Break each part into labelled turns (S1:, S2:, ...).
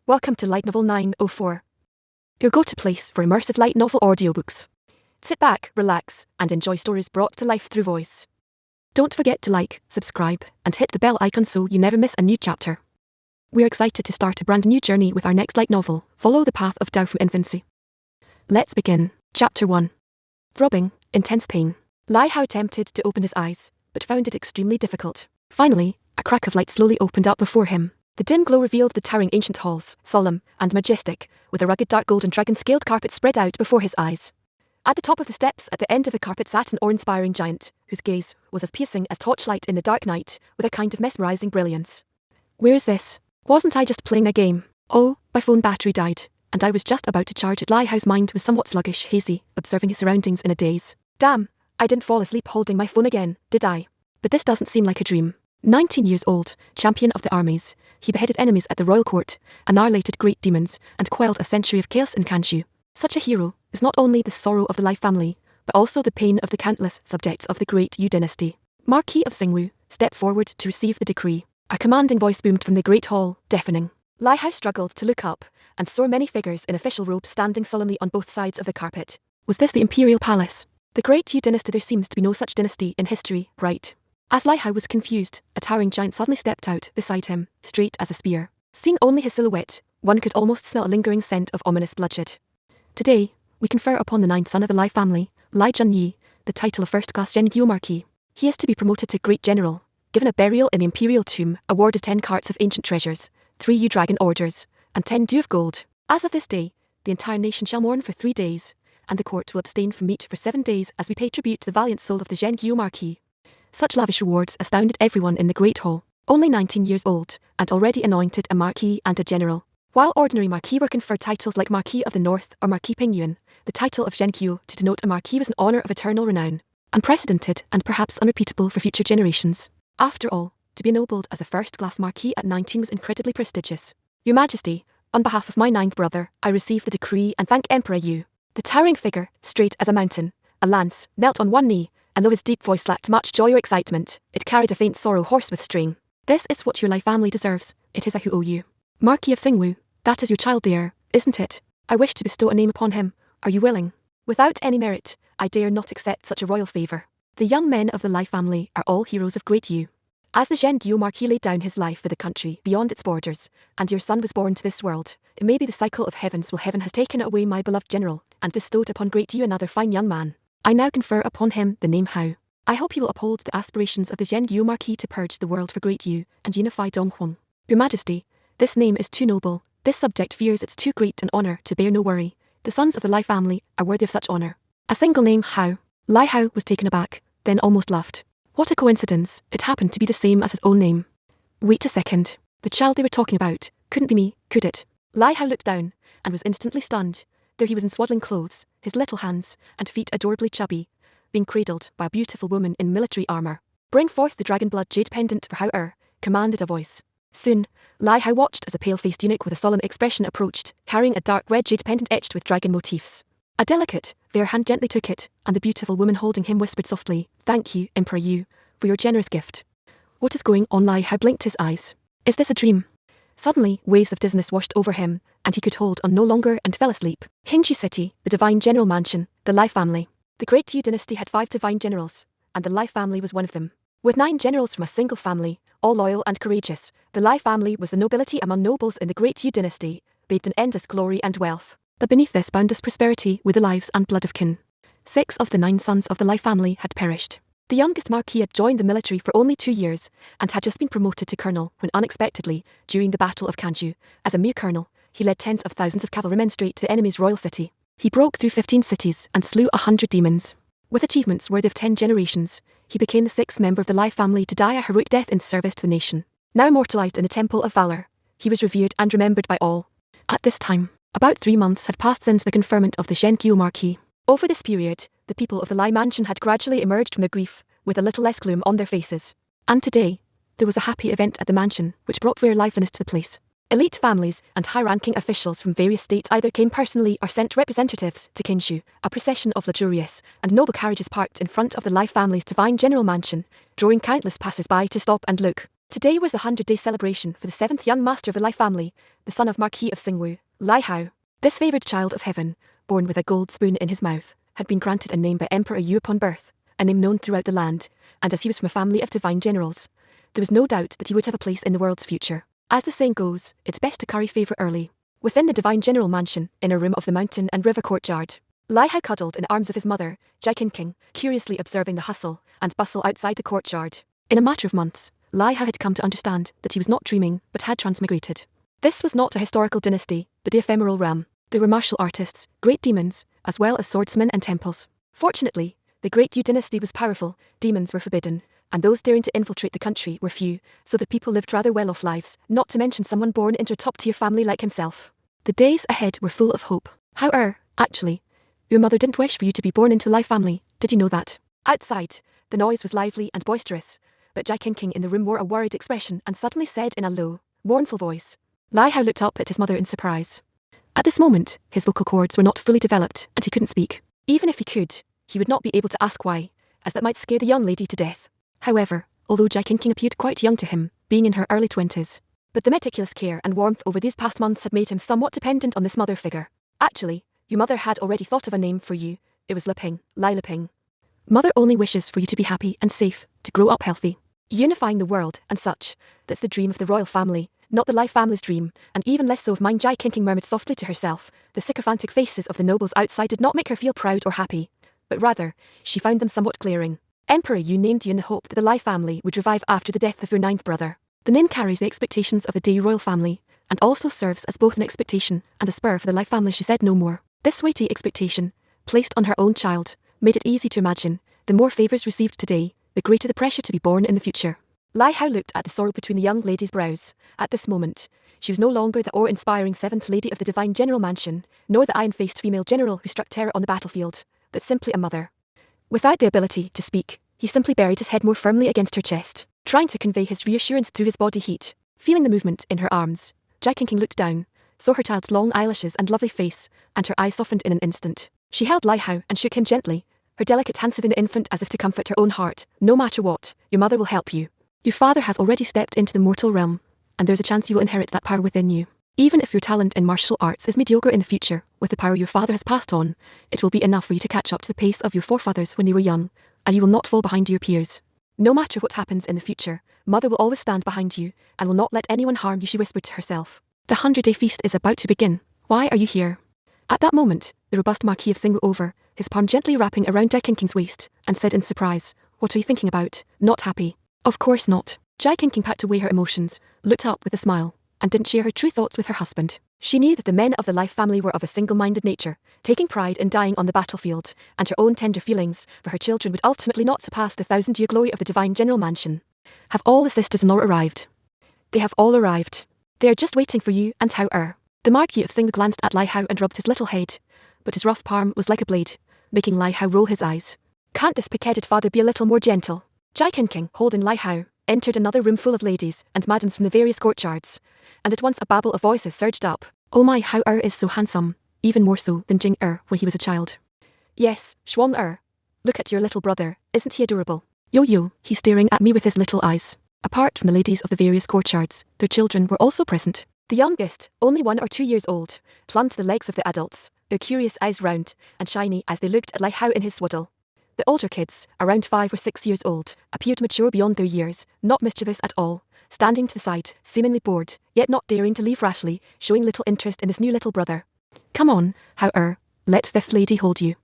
S1: Welcome to Light Novel 904, your go-to place for immersive light novel audiobooks. Sit back, relax, and enjoy stories brought to life through voice. Don't forget to like, subscribe, and hit the bell icon so you never miss a new chapter. We're excited to start a brand new journey with our next light novel, Follow the Path of Tao from Infancy. Let's begin. Chapter 1. Throbbing, intense pain. Lai Hao attempted to open his eyes, but found it extremely difficult. Finally, a crack of light slowly opened up before him. The dim glow revealed the towering ancient halls, solemn and majestic, with a rugged dark golden dragon-scaled carpet spread out before his eyes. At the top of the steps at the end of the carpet sat an awe-inspiring giant, whose gaze was as piercing as torchlight in the dark night, with a kind of mesmerizing brilliance. Where is this? Wasn't I just playing a game? Oh, my phone battery died, and I was just about to charge it. Lai Hao's mind was somewhat sluggish, hazy, observing his surroundings in a daze. Damn, I didn't fall asleep holding my phone again, did I? But this doesn't seem like a dream. 19 years old, champion of the armies, he beheaded enemies at the royal court, annihilated great demons, and quelled a century of chaos in Qingzhou. Such a hero is not only the sorrow of the Lai family, but also the pain of the countless subjects of the Great Yu Dynasty. Marquis of Qingzhou stepped forward to receive the decree. A commanding voice boomed from the great hall, deafening. Lai Hao struggled to look up, and saw many figures in official robes standing solemnly on both sides of the carpet. Was this the imperial palace? The Great Yu Dynasty? There seems to be no such dynasty in history, right? As Lai Hao was confused, a towering giant suddenly stepped out beside him, straight as a spear. Seeing only his silhouette, one could almost smell a lingering scent of ominous bloodshed. Today, we confer upon the ninth son of the Lai family, Lai Junyi, the title of first-class Qingzhou Marquis. He is to be promoted to Great General, given a burial in the imperial tomb, awarded 10 carts of ancient treasures, 3 Yu Dragon orders, and 10 dew of gold. As of this day, the entire nation shall mourn for 3 days, and the court will abstain from meat for 7 days as we pay tribute to the valiant soul of the Qingzhou Marquis. Such lavish rewards astounded everyone in the great hall. Only 19 years old, and already anointed a marquis and a general. While ordinary marquis were conferred titles like Marquis of the North or Marquis Pingyuan, the title of Qingzhou to denote a marquis was an honor of eternal renown, unprecedented and perhaps unrepeatable for future generations. After all, to be ennobled as a first-class marquis at 19 was incredibly prestigious. Your Majesty, on behalf of my 9th brother, I receive the decree and thank Emperor Yu. The towering figure, straight as a mountain, a lance, knelt on one knee, and though his deep voice lacked much joy or excitement, it carried a faint sorrow hoarse with strain. This is what your Lai family deserves. It is I who owe you. Marquis of Qingzhou, that is your child there, isn't it? I wish to bestow a name upon him. Are you willing? Without any merit, I dare not accept such a royal favor. The young men of the Lai family are all heroes of Great Yu. As the Qingzhou Marquis laid down his life for the country beyond its borders, and your son was born to this world, it may be the cycle of heavens will heaven has taken away my beloved general, and bestowed upon Great Yu another fine young man. I now confer upon him the name Hao. I hope he will uphold the aspirations of the Qingzhou Marquis to purge the world for Great Yu and unify Donghuang. Your Majesty, this name is too noble. This subject fears it's too great an honor to bear. No worry. The sons of the Lai family are worthy of such honor. A single name, Hao. Lai Hao was taken aback, then almost laughed. What a coincidence, it happened to be the same as his own name. Wait a second. The child they were talking about couldn't be me, could it? Lai Hao looked down, and was instantly stunned. There he was in swaddling clothes, his little hands and feet adorably chubby, being cradled by a beautiful woman in military armor. Bring forth the dragon blood jade pendant for Hao commanded a voice. Soon, Lai Hao watched as a pale-faced eunuch with a solemn expression approached, carrying a dark red jade pendant etched with dragon motifs. A delicate, fair hand gently took it, and the beautiful woman holding him whispered softly, "Thank you, Emperor Yu, for your generous gift." What is going on? Lai Hao blinked his eyes. Is this a dream? Suddenly, waves of dizziness washed over him, and he could hold on no longer and fell asleep. Qingzhou City, the divine general mansion, the Lai family. The Great Yu Dynasty had 5 divine generals, and the Lai family was one of them. With 9 generals from a single family, all loyal and courageous, the Lai family was the nobility among nobles in the Great Yu Dynasty, bathed in endless glory and wealth. But beneath this boundless prosperity were the lives and blood of kin. 6 of the 9 sons of the Lai family had perished. The youngest marquis had joined the military for only 2 years, and had just been promoted to colonel when unexpectedly, during the Battle of Qingzhou, as a mere colonel, he led tens of thousands of cavalrymen straight to the enemy's royal city. He broke through 15 cities and slew 100 demons. With achievements worthy of 10 generations, he became the 6th member of the Lai family to die a heroic death in service to the nation. Now immortalized in the Temple of Valor, he was revered and remembered by all. At this time, about 3 months had passed since the conferment of the Qingzhou Marquis. Over this period, the people of the Lai mansion had gradually emerged from their grief, with a little less gloom on their faces. And today, there was a happy event at the mansion, which brought rare liveliness to the place. Elite families and high-ranking officials from various states either came personally or sent representatives to Qingzhou. A procession of luxurious and noble carriages parked in front of the Lai family's divine general mansion, drawing countless passers-by to stop and look. Today was the 100-day celebration for the 7th young master of the Lai family, the son of Marquis of Qingzhou, Lai Hao. This favoured child of heaven, born with a gold spoon in his mouth, had been granted a name by Emperor Yu upon birth, a name known throughout the land, and as he was from a family of divine generals, there was no doubt that he would have a place in the world's future. As the saying goes, it's best to curry favour early. Within the divine general mansion, in a room of the mountain and river courtyard, Lai Hao cuddled in the arms of his mother, Qingzhou, curiously observing the hustle and bustle outside the courtyard. In a matter of months, Lai Hao had come to understand that he was not dreaming but had transmigrated. This was not a historical dynasty, but the ephemeral realm. There were martial artists, great demons, as well as swordsmen and temples. Fortunately, the Great Yu Dynasty was powerful, demons were forbidden, and those daring to infiltrate the country were few, so that people lived rather well-off lives, not to mention someone born into a top-tier family like himself. The days ahead were full of hope. Actually, your mother didn't wish for you to be born into the Lai family, did you know that? Outside, the noise was lively and boisterous, but Qingzhou in the room wore a worried expression and suddenly said in a low, mournful voice. Lai Hao looked up at his mother in surprise. At this moment, his vocal cords were not fully developed and he couldn't speak. Even if he could, he would not be able to ask why, as that might scare the young lady to death. However, although Qingzhou appeared quite young to him, being in her early 20s, but the meticulous care and warmth over these past months had made him somewhat dependent on this mother figure. Actually, your mother had already thought of a name for you. It was Liping, Lai Liping. Mother only wishes for you to be happy and safe, to grow up healthy, unifying the world and such. That's the dream of the royal family, not the Lai family's dream, and even less so of mine. Qingzhou murmured softly to herself. The sycophantic faces of the nobles outside did not make her feel proud or happy, but rather, she found them somewhat glaring. Emperor Yu named you in the hope that the Lai family would revive after the death of your 9th brother. The name carries the expectations of the Day royal family, and also serves as both an expectation and a spur for the Lai family. She said no more. This weighty expectation, placed on her own child, made it easy to imagine, the more favours received today, the greater the pressure to be born in the future. Lai Hao looked at the sorrow between the young lady's brows. At this moment, she was no longer the awe-inspiring 7th lady of the divine general mansion, nor the iron-faced female general who struck terror on the battlefield, but simply a mother. Without the ability to speak, he simply buried his head more firmly against her chest, trying to convey his reassurance through his body heat. Feeling the movement in her arms, Qingzhou looked down, saw her child's long eyelashes and lovely face, and her eyes softened in an instant. She held Lai Hao and shook him gently, her delicate hand soothing the infant as if to comfort her own heart. No matter what, your mother will help you. Your father has already stepped into the mortal realm, and there's a chance you will inherit that power within you. Even if your talent in martial arts is mediocre in the future, with the power your father has passed on, it will be enough for you to catch up to the pace of your forefathers when they were young, and you will not fall behind your peers. No matter what happens in the future, mother will always stand behind you, and will not let anyone harm you, she whispered to herself. The 100-day feast is about to begin. Why are you here? At that moment, the robust Marquis of Qingzhou over, his palm gently wrapping around Qingzhou's waist, and said in surprise, "What are you thinking about? Not happy?" "Of course not." Qingzhou packed away her emotions, looked up with a smile, and didn't share her true thoughts with her husband. She knew that the men of the Lai family were of a single-minded nature, taking pride in dying on the battlefield, and her own tender feelings for her children would ultimately not surpass the 1,000-year glory of the divine general mansion. Have all the sisters-in-law arrived? They have all arrived. They are just waiting for you and Hao. The Marquis of Qingzhou glanced at Lai Hao and rubbed his little head, but his rough palm was like a blade, making Lai Hao roll his eyes. Can't this pig-headed father be a little more gentle? Qingzhou, holding Lai Hao, entered another room full of ladies and madams from the various courtyards, and at once a babble of voices surged up. Oh my, Hao is so handsome, even more so than Jing when he was a child. Yes, Shuang look at your little brother, isn't he adorable? Yo, he's staring at me with his little eyes. Apart from the ladies of the various courtyards, their children were also present. The youngest, only 1 or 2 years old, clung to the legs of the adults, their curious eyes round and shiny as they looked at Lai Hao in his swaddle. The older kids, around 5 or 6 years old, appeared mature beyond their years, not mischievous at all, standing to the side, seemingly bored, yet not daring to leave rashly, showing little interest in this new little brother. Come on, Hao, let 5th lady hold you.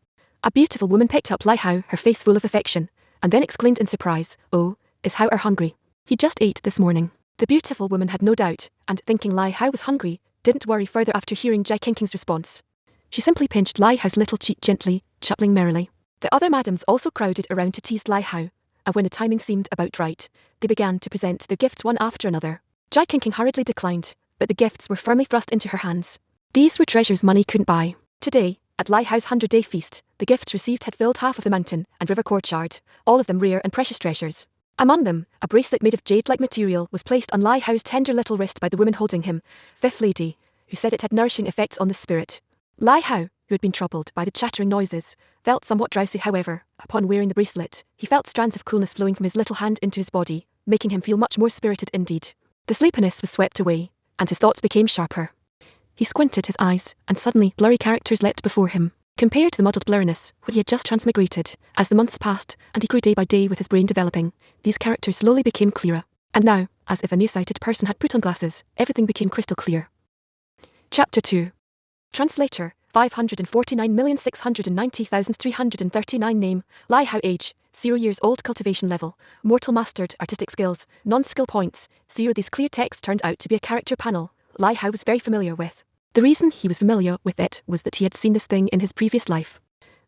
S1: A beautiful woman picked up Lai Hao, her face full of affection, and then exclaimed in surprise, oh, is Hao hungry? He just ate this morning. The beautiful woman had no doubt, and thinking Lai Hao was hungry, didn't worry further after hearing Qingzhou's response. She simply pinched Lai Hao's little cheek gently, chuckling merrily. The other madams also crowded around to tease Lai Hao, and when the timing seemed about right, they began to present their gifts one after another. Qingzhou hurriedly declined, but the gifts were firmly thrust into her hands. These were treasures money couldn't buy. Today, at Lai Hao's 100-day feast, the gifts received had filled half of the mountain and river courtyard, all of them rare and precious treasures. Among them, a bracelet made of jade-like material was placed on Lai Hao's tender little wrist by the woman holding him, 5th lady, who said it had nourishing effects on the spirit. Lai Hao, who had been troubled by the chattering noises, felt somewhat drowsy. However, upon wearing the bracelet, he felt strands of coolness flowing from his little hand into his body, making him feel much more spirited indeed. The sleepiness was swept away, and his thoughts became sharper. He squinted his eyes, and suddenly blurry characters leapt before him. Compared to the muddled blurriness where he had just transmigrated, as the months passed and he grew day by day with his brain developing, these characters slowly became clearer. And now, as if a nearsighted person had put on glasses, everything became crystal clear. Chapter 2. Translator, 549,690,339 Name, Lai Hao Age, 0 years old Cultivation level, Mortal Mastered Artistic Skills, Non-Skill Points, 0 These clear text turned out to be a character panel Lai Hao was very familiar with. The reason he was familiar with it was that he had seen this thing in his previous life.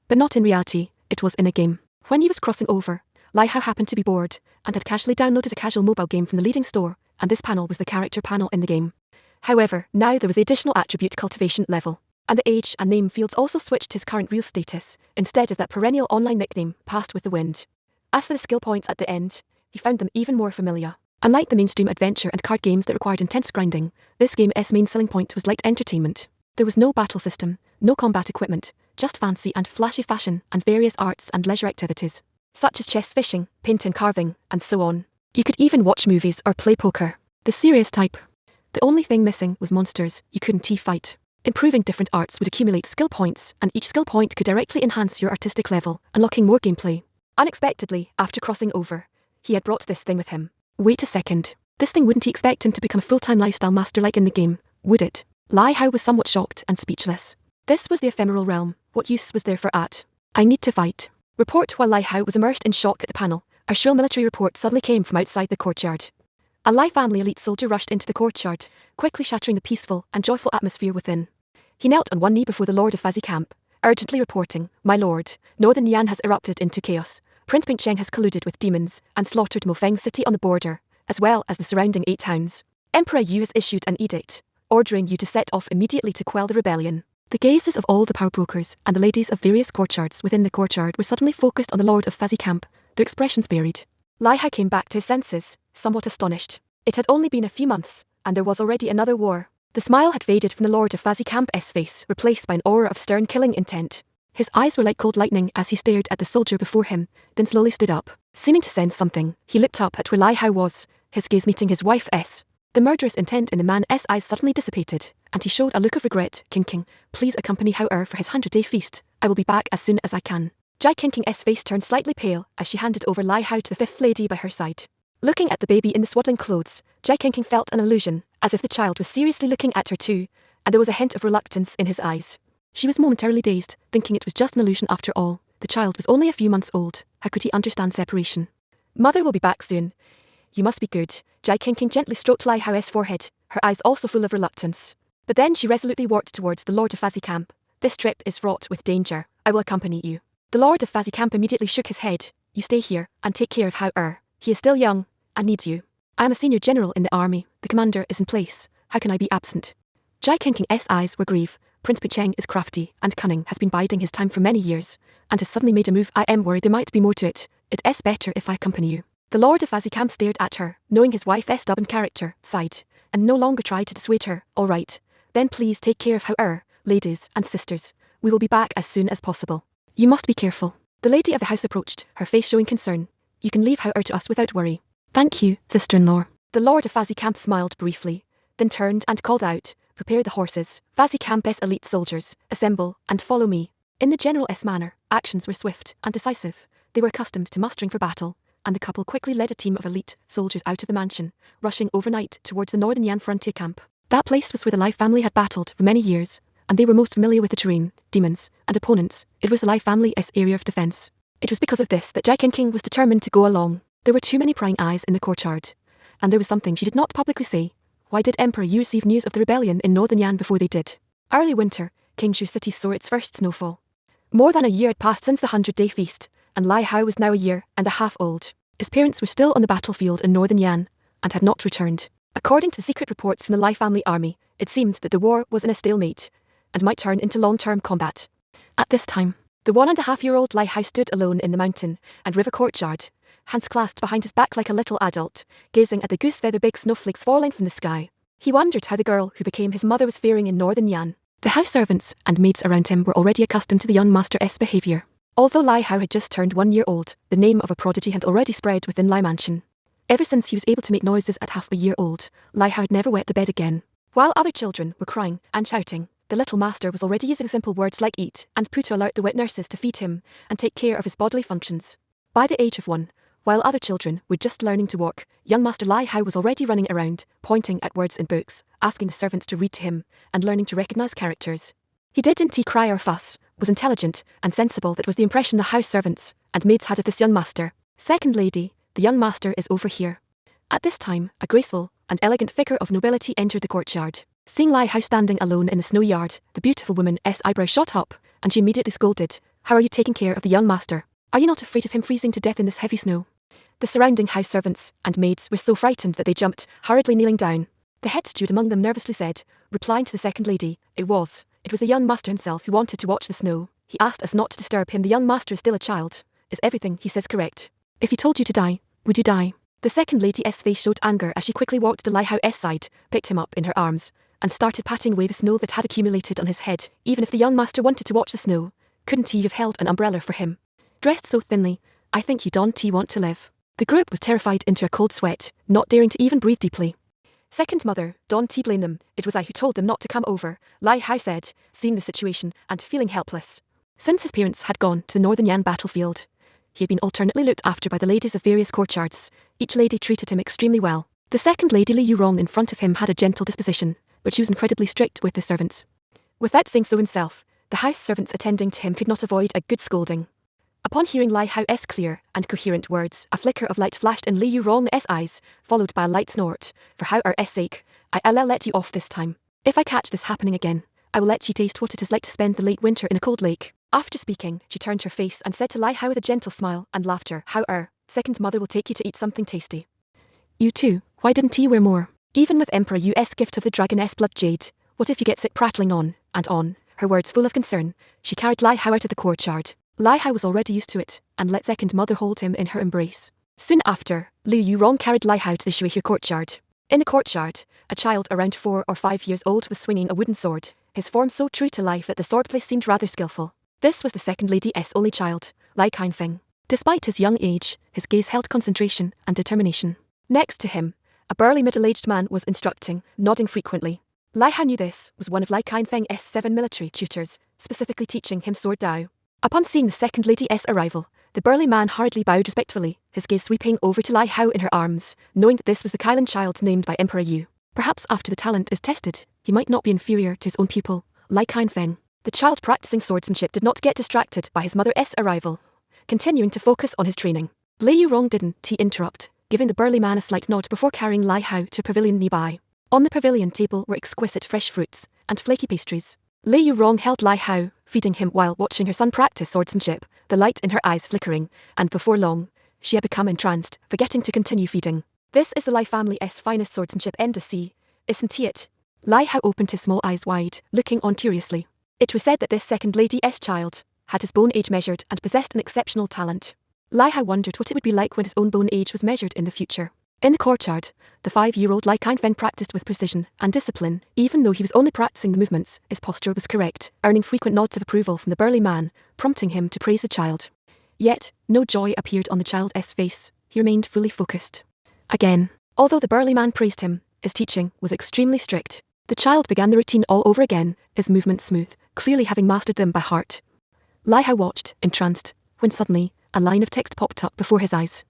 S1: But not in reality, it was in a game. When he was crossing over, Lai Hao happened to be bored, and had casually downloaded a casual mobile game from the leading store, and this panel was the character panel in the game. However, now there was the additional attribute cultivation level, and the age and name fields also switched his current real status, instead of that perennial online nickname passed with the wind. As for the skill points at the end, he found them even more familiar. Unlike the mainstream adventure and card games that required intense grinding, this game's main selling point was light entertainment. There was no battle system, no combat equipment, just fancy and flashy fashion and various arts and leisure activities, such as chess, fishing, paint and carving, and so on. You could even watch movies or play poker, the serious type. The only thing missing was monsters you couldn't fight. Improving different arts would accumulate skill points, and each skill point could directly enhance your artistic level, unlocking more gameplay. Unexpectedly, after crossing over, he had brought this thing with him. Wait a second. This thing wouldn't expect him to become a full-time lifestyle master like in the game, would it? Lai Hao was somewhat shocked and speechless. This was the ephemeral realm. What use was there for at? I need to fight. Report. While Lai Hao was immersed in shock at the panel, a shrill military report suddenly came from outside the courtyard. A Lai family elite soldier rushed into the courtyard, quickly shattering the peaceful and joyful atmosphere within. He knelt on one knee before the Lord of Fazi Camp, urgently reporting, "My lord, Northern Yan has erupted into chaos. Prince Cheng has colluded with demons and slaughtered Mofeng City on the border, as well as the surrounding 8 towns. Emperor Yu has issued an edict, ordering you to set off immediately to quell the rebellion." The gazes of all the power brokers and the ladies of various courtyards within the courtyard were suddenly focused on the Lord of Fazi Camp, their expressions buried. Lai Hao came back to his senses, somewhat astonished. It had only been a few months, and there was already another war. The smile had faded from the Lord of Fazi Camp's face, replaced by an aura of stern killing intent. His eyes were like cold lightning as he stared at the soldier before him, then slowly stood up. Seeming to sense something, he looked up at where Lai Hao was, his gaze meeting his wife's. The murderous intent in the man's eyes suddenly dissipated, and he showed a look of regret. King, please accompany Hao for his 100-day feast. I will be back as soon as I can. Jai King's face turned slightly pale as she handed over Lai Hao to the 5th lady by her side. Looking at the baby in the swaddling clothes, Jai King felt an illusion, as if the child was seriously looking at her too, and there was a hint of reluctance in his eyes. She was momentarily dazed, thinking it was just an illusion after all. The child was only a few months old. How could he understand separation? Mother will be back soon. You must be good. Jai King gently stroked Lai Hao's forehead, her eyes also full of reluctance. But then she resolutely walked towards the Lord of Fazi Camp. This trip is fraught with danger. I will accompany you. The Lord of Fazi Camp immediately shook his head. You stay here and take care of Hao. He is still young and needs you. I am a senior general in the army. The commander is in place. How can I be absent? Jai King's eyes were grave. Prince Cheng is crafty and cunning, has been biding his time for many years, and has suddenly made a move. I am worried there might be more to it. It is better if I accompany you. The Lord of Fazi Camp stared at her, knowing his wife's stubborn character, sighed, and no longer tried to dissuade her. All right, then please take care of Hao, ladies and sisters. We will be back as soon as possible. You must be careful. The lady of the house approached, her face showing concern. You can leave Hao to us without worry. Thank you, sister-in-law. The Lord of Fazi Camp smiled briefly, then turned and called out, prepare the horses. Fazi Camp's elite soldiers, assemble and follow me. In the general's manner, actions were swift and decisive. They were accustomed to mustering for battle, and the couple quickly led a team of elite soldiers out of the mansion, rushing overnight towards the Northern Yan frontier camp. That place was where the Lai family had battled for many years, and they were most familiar with the terrain, demons, and opponents. It was the Lai family's area of defense. It was because of this that Jai King was determined to go along. There were too many prying eyes in the courtyard, and there was something she did not publicly say. Why did Emperor Yu receive news of the rebellion in Northern Yan before they did? Early winter, Qingzhou City saw its first snowfall. More than a year had passed since the 100-day feast, and Lai Hao was now a year and a half old. His parents were still on the battlefield in Northern Yan, and had not returned. According to secret reports from the Lai family army, it seemed that the war was in a stalemate, and might turn into long-term combat. At this time, the 1.5-year-old Lai Hao stood alone in the mountain and river courtyard, hands clasped behind his back like a little adult, gazing at the goose-feather big snowflakes falling from the sky. He wondered how the girl who became his mother was faring in Northern Yan. The house servants and maids around him were already accustomed to the young master's behaviour. Although Lai Hao had just turned 1 year old, the name of a prodigy had already spread within Lai Mansion. Ever since he was able to make noises at half a year old, Lai Hao had never wet the bed again. While other children were crying and shouting, the little master was already using simple words like eat and poo to alert the wet nurses to feed him and take care of his bodily functions. By the age of 1, while other children were just learning to walk, young Master Lai Hao was already running around, pointing at words in books, asking the servants to read to him, and learning to recognize characters. He didn't cry or fuss, was intelligent and sensible. That was the impression the house servants and maids had of this young master. Second lady, the young master is over here. At this time, a graceful and elegant figure of nobility entered the courtyard. Seeing Lai Hao standing alone in the snow yard, the beautiful woman's eyebrows shot up, and she immediately scolded, "How are you taking care of the young master? Are you not afraid of him freezing to death in this heavy snow?" The surrounding house servants and maids were so frightened that they jumped, hurriedly kneeling down. The head steward among them nervously said, replying to the second lady, It was the young master himself who wanted to watch the snow. He asked us not to disturb him. The young master is still a child. Is everything he says correct? If he told you to die, would you die?" The second lady's face showed anger as she quickly walked to Lai Hao's side, picked him up in her arms, and started patting away the snow that had accumulated on his head. Even if the young master wanted to watch the snow, couldn't he have held an umbrella for him? Dressed so thinly, I think you don't want to live. The group was terrified into a cold sweat, not daring to even breathe deeply. Second mother, don't blame them. It was I who told them not to come over, Lai Hao said, seeing the situation and feeling helpless. Since his parents had gone to the northern Yan battlefield, he had been alternately looked after by the ladies of various courtyards. Each lady treated him extremely well. The second lady, Li Yurong, in front of him had a gentle disposition, but she was incredibly strict with the servants. Without saying so himself, the house servants attending to him could not avoid a good scolding. Upon hearing Lai Hao's clear and coherent words, a flicker of light flashed in Li Yurong's eyes, followed by a light snort. "For Hao's sake, I'll let you off this time. If I catch this happening again, I will let you taste what it is like to spend the late winter in a cold lake." After speaking, she turned her face and said to Lai Hao with a gentle smile and laughter, "How second mother will take you to eat something tasty." "You too, why didn't he wear more? Even with Emperor Yu's gift of the dragon's blood jade, what if you get sick?" Prattling on and on, her words full of concern, she carried Lai Hao out of the courtyard. Lai Hao was already used to it, and let second mother hold him in her embrace. Soon after, Li Yurong carried Lai Hao to the Shuihui courtyard. In the courtyard, a child around 4 or 5 years old was swinging a wooden sword, his form so true to life that the swordplay seemed rather skillful. This was the second lady's only child, Lai Kaifeng. Despite his young age, his gaze held concentration and determination. Next to him, a burly middle-aged man was instructing, nodding frequently. Lai Hao knew this was one of Lai Kaifeng's 7 military tutors, specifically teaching him sword Dao. Upon seeing the second lady's arrival, the burly man hurriedly bowed respectfully, his gaze sweeping over to Lai Hao in her arms, knowing that this was the Kailan child named by Emperor Yu. Perhaps after the talent is tested, he might not be inferior to his own pupil, Lai Kaifeng. The child practicing swordsmanship did not get distracted by his mother's arrival, continuing to focus on his training. Li Yurong didn't interrupt, giving the burly man a slight nod before carrying Lai Hao to a pavilion nearby. On the pavilion table were exquisite fresh fruits and flaky pastries. Li Yurong held Lai Hao, feeding him while watching her son practice swordsmanship, the light in her eyes flickering, and before long, she had become entranced, forgetting to continue feeding. "This is the Lai family's finest swordsmanship embassy, isn't it?" Lai Hao opened his small eyes wide, looking on curiously. It was said that this second lady's child had his bone age measured and possessed an exceptional talent. Lai Hao wondered what it would be like when his own bone age was measured in the future. In the courtyard, the 5-year-old Lai Kaifeng practiced with precision and discipline. Even though he was only practicing the movements, his posture was correct, earning frequent nods of approval from the burly man, prompting him to praise the child. Yet, no joy appeared on the child's face. He remained fully focused. Again, although the burly man praised him, his teaching was extremely strict. The child began the routine all over again, his movements smooth, clearly having mastered them by heart. Lai Hao watched, entranced, when suddenly, a line of text popped up before his eyes.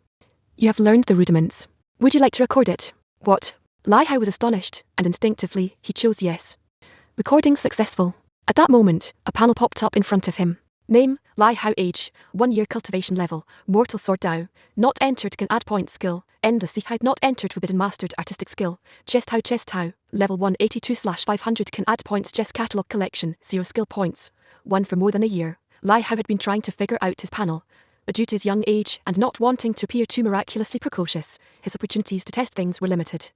S1: "You have learned the rudiments. Would you like to record it?" "What?" Lai Hao was astonished, and instinctively, he chose yes. Recording successful. At that moment, a panel popped up in front of him. Name, Lai Hao. Age, 1 year. Cultivation level, Mortal Sword Dao. Not entered. Can add points. Skill, Endless Seahide. Not entered. Forbidden. Mastered. Artistic Skill, Chest Hao. Level 182/500. Can add points. Chess Catalog Collection, 0 skill points. 1 for more than a year. Lai Hao had been trying to figure out his panel, but due to his young age and not wanting to appear too miraculously precocious, his opportunities to test things were limited.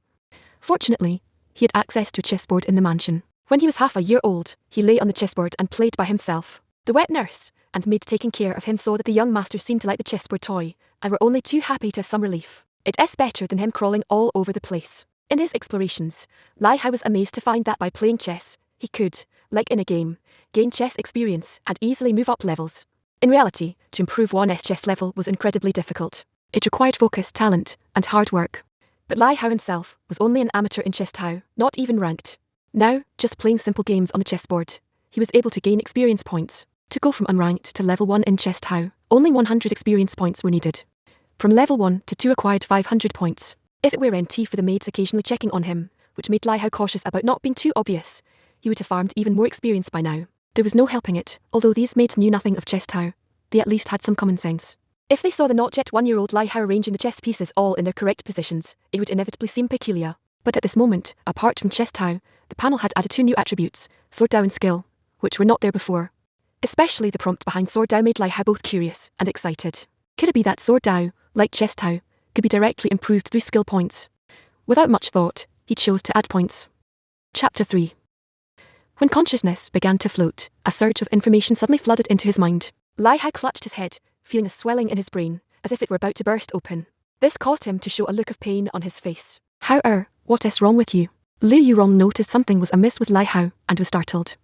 S1: Fortunately, he had access to a chessboard in the mansion. When he was half a year old, he lay on the chessboard and played by himself. The wet nurse and maid taking care of him saw that the young master seemed to like the chessboard toy, and were only too happy to have some relief. It is better than him crawling all over the place. In his explorations, Lai Hao was amazed to find that by playing chess, he could, like in a game, gain chess experience and easily move up levels. In reality, to improve one's chess level was incredibly difficult. It required focus, talent, and hard work. But Lai Hao himself was only an amateur in chess-tao, not even ranked. Now, just playing simple games on the chessboard, he was able to gain experience points. To go from unranked to level 1 in chess-tao, only 100 experience points were needed. From level 1 to 2 acquired 500 points. If it were NT for the maids occasionally checking on him, which made Lai Hao cautious about not being too obvious, he would have farmed even more experience by now. There was no helping it, although these maids knew nothing of chess-tao. They at least had some common sense. If they saw the not yet 1-year-old Lai Hao arranging the chess pieces all in their correct positions, it would inevitably seem peculiar. But at this moment, apart from chess-tao, the panel had added 2 new attributes, sword Dao and skill, which were not there before. Especially the prompt behind sword Dao made Lai Hao both curious and excited. Could it be that sword Dao, like chess-tao, could be directly improved through skill points? Without much thought, he chose to add points. Chapter 3. When consciousness began to float, a surge of information suddenly flooded into his mind. Lai Hao clutched his head, feeling a swelling in his brain, as if it were about to burst open. This caused him to show a look of pain on his face. What is wrong with you? Liu Yurong noticed something was amiss with Lai Hao and was startled.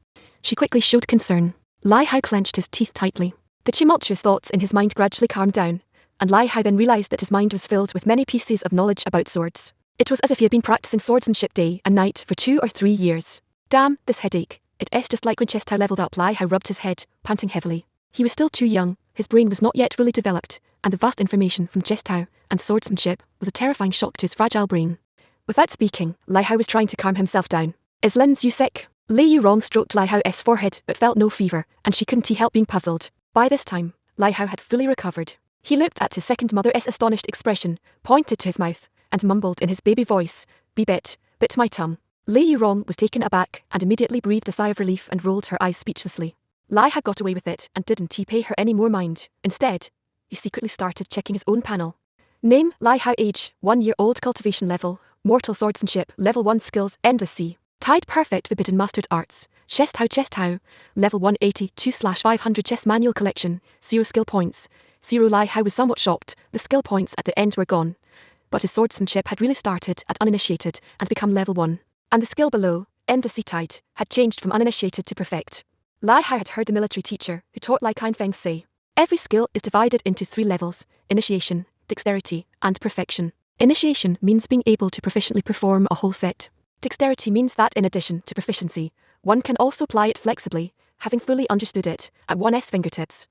S1: She quickly showed concern. Lai Hao clenched his teeth tightly. The tumultuous thoughts in his mind gradually calmed down, and Lai Hao then realized that his mind was filled with many pieces of knowledge about swords. It was as if he had been practicing swordsmanship day and night for 2 or 3 years. Damn, this headache. It's just like when chess-tao leveled up. Lai Hao rubbed his head, panting heavily. He was still too young, his brain was not yet fully developed, and the vast information from chess-tao and swordsmanship was a terrifying shock to his fragile brain. Without speaking, Lai Hao was trying to calm himself down. Is Lin's you sick? Liu Yurong stroked Lai Hao's forehead but felt no fever, and she couldn't help being puzzled. By this time, Lai Hao had fully recovered. He looked at his second mother's astonished expression, pointed to his mouth, and mumbled in his baby voice, bit my tongue. Liu Yurong was taken aback and immediately breathed a sigh of relief and rolled her eyes speechlessly. Lai had got away with it and didn't pay her any more mind. Instead, he secretly started checking his own panel. Name, Lai Hao. Age, 1-year-old. Cultivation level, mortal swordsmanship, level 1. Skills, endless sea. Tied perfect forbidden mastered arts, chess-tao, level 182/500 chess manual collection, 0 skill points. 0. Lai Hao was somewhat shocked, the skill points at the end were gone. But his swordsmanship had really started at uninitiated and become level 1. And the skill below, endless sea tied, had changed from uninitiated to perfect. Lai Hao had heard the military teacher who taught Lai Qingfeng say, every skill is divided into 3 levels, initiation, dexterity, and perfection. Initiation means being able to proficiently perform a whole set. Dexterity means that in addition to proficiency, one can also apply it flexibly, having fully understood it at one's fingertips.